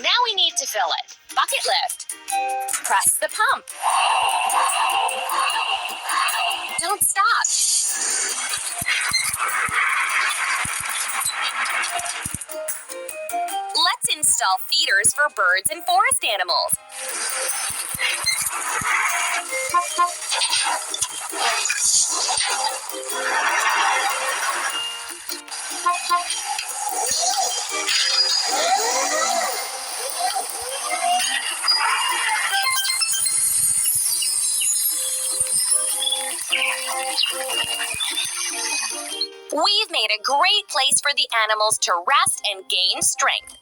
Now we need to fill it. Bucket lift. Press the pump. Don't stop. Let's install feeders for birds and forest animals. We've made a great place for the animals to rest and gain strength.